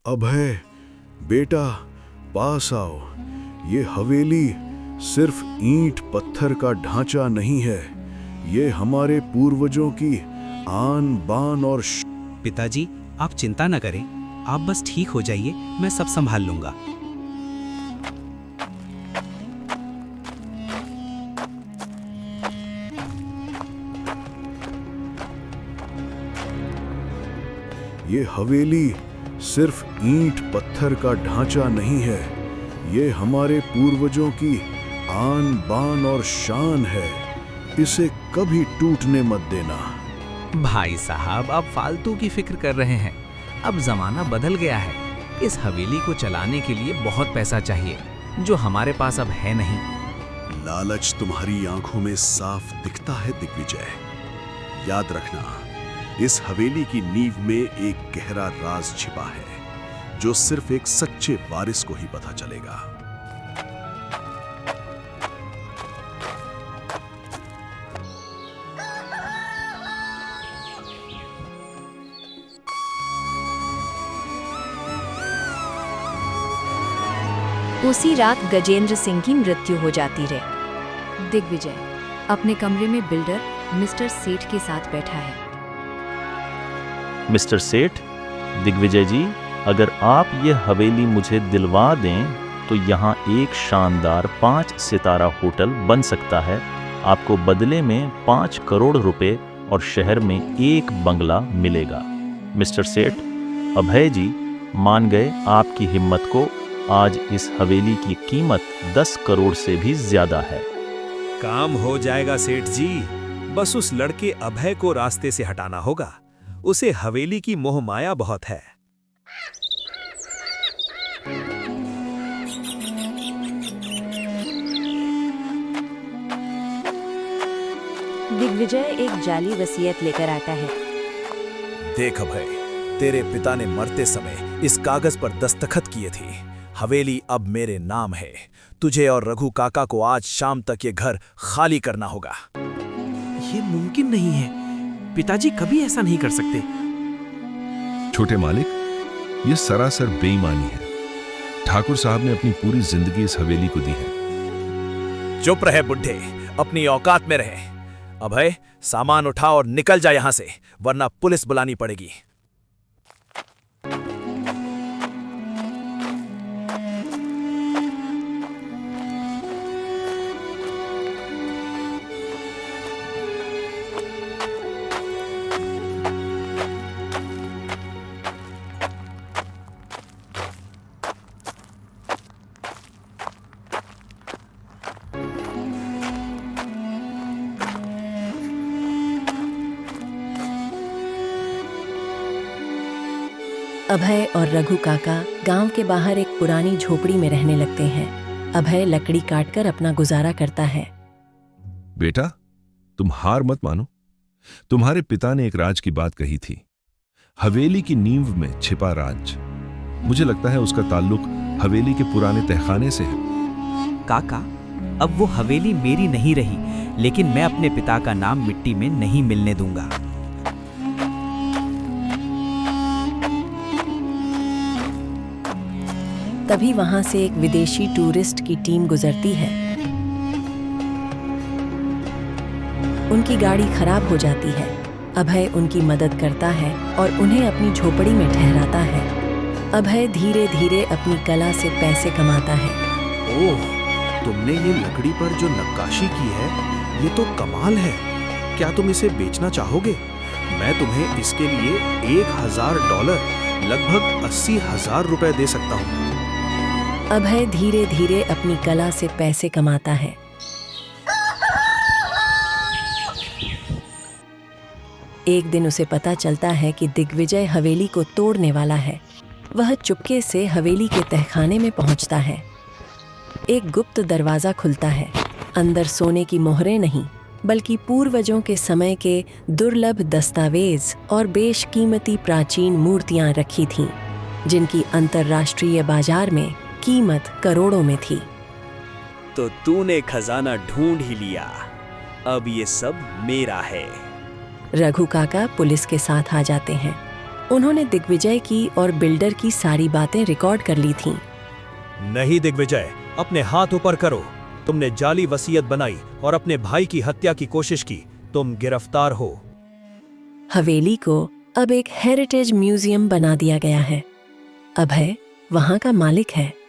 अभय, बेटा, पास आओ। ये हवेली सिर्फ ईंट पत्थर का ढांचा नहीं है, ये हमारे पूर्वजों की आन बान और पिताजी, आप चिंता न करें, आप बस ठीक हो जाइए, मैं सब संभाल लूंगा। ये हवेली सिर्फ ईंट पत्थर का ढांचा नहीं है, ये हमारे पूर्वजों की आन बान और शान है। इसे कभी टूटने मत देना। भाई साहब, आप फालतू की फिक्र कर रहे हैं। अब जमाना बदल गया है। इस हवेली को चलाने के लिए बहुत पैसा चाहिए, जो हमारे पास अब है नहीं। लालच तुम्हारी आंखों में साफ दिखता है दिग्विजय। याद रखना, इस हवेली की नींव में एक गहरा राज छिपा है, जो सिर्फ एक सच्चे वारिस को ही पता चलेगा। उसी रात गजेंद्र सिंह की मृत्यु हो जाती रही। दिग्विजय अपने कमरे में बिल्डर मिस्टर सेठ के साथ बैठा है। मिस्टर सेठ, दिग्विजय जी, अगर आप ये हवेली मुझे दिलवा दें तो यहाँ एक शानदार 5 सितारा होटल बन सकता है। आपको बदले में 5 करोड़ रुपए और शहर में एक बंगला मिलेगा। मिस्टर सेठ, अभय जी मान गए आपकी हिम्मत को। आज इस हवेली की कीमत 10 करोड़ से भी ज्यादा है। काम हो जाएगा सेठ जी, बस उस लड़के अभय को रास्ते से हटाना होगा। उसे हवेली की मोह माया बहुत है। दिग्विजय एक जाली वसीयत लेकर आता है। देख अभय, तेरे पिता ने मरते समय इस कागज पर दस्तखत किए थे। हवेली अब मेरे नाम है। तुझे और रघु काका को आज शाम तक ये घर खाली करना होगा। ये मुमकिन नहीं है, पिताजी कभी ऐसा नहीं कर सकते। छोटे मालिक, ये सरासर बेईमानी है। ठाकुर साहब ने अपनी पूरी जिंदगी इस हवेली को दी है। चुप रहे बुढ़े, अपनी औकात में रहे। अभय, सामान उठा और निकल जा यहां से, वरना पुलिस बुलानी पड़ेगी। अभय और रघु काका गांव के बाहर एक पुरानी झोपड़ी में रहने लगते हैं। अभय लकड़ी काटकर अपना गुजारा करता है। बेटा, तुम हार मत मानो। तुम्हारे पिता ने एक राज की बात कही थी, हवेली की नींव में छिपा राज। मुझे लगता है उसका ताल्लुक हवेली के पुराने तहखाने से है। काका, अब वो हवेली मेरी नहीं रही, लेकिन मैं अपने पिता का नाम मिट्टी में नहीं मिलने दूंगा। तभी वहां से एक विदेशी टूरिस्ट की टीम गुजरती है। उनकी गाड़ी खराब हो जाती है। अभय उनकी मदद करता है और उन्हें अपनी झोपड़ी में ठहराता है। अभय धीरे धीरे अपनी कला से पैसे कमाता है। ओह, तुमने ये लकड़ी पर जो नक्काशी की है, ये तो कमाल है। क्या तुम इसे बेचना चाहोगे? मैं तुम्हें इसके लिए $1000, लगभग 80,000 रुपए दे सकता हूँ। अभय धीरे धीरे अपनी कला से पैसे कमाता है। एक दिन उसे पता चलता है कि दिग्विजय हवेली को तोड़ने वाला है। वह चुपके से हवेली के तहखाने में पहुंचता है। एक गुप्त दरवाजा खुलता है। अंदर सोने की मोहरें नहीं, बल्कि पूर्वजों के समय के दुर्लभ दस्तावेज और बेशकीमती प्राचीन मूर्तियां रखी थीं, जिनकी अंतर्राष्ट्रीय बाजार में कीमत करोड़ों में थी। तो तूने खजाना ढूंढ ही लिया, अब ये सब मेरा है। रघु काका पुलिस के साथ आ जाते हैं। उन्होंने दिग्विजय की और बिल्डर की सारी बातें रिकॉर्ड कर ली थीं। नहीं दिग्विजय, अपने हाथ ऊपर करो। तुमने जाली वसीयत बनाई और अपने भाई की हत्या की कोशिश की। तुम गिरफ्तार हो। हवेली को अब एक हेरिटेज म्यूजियम बना दिया गया है। अभय वहां का मालिक है।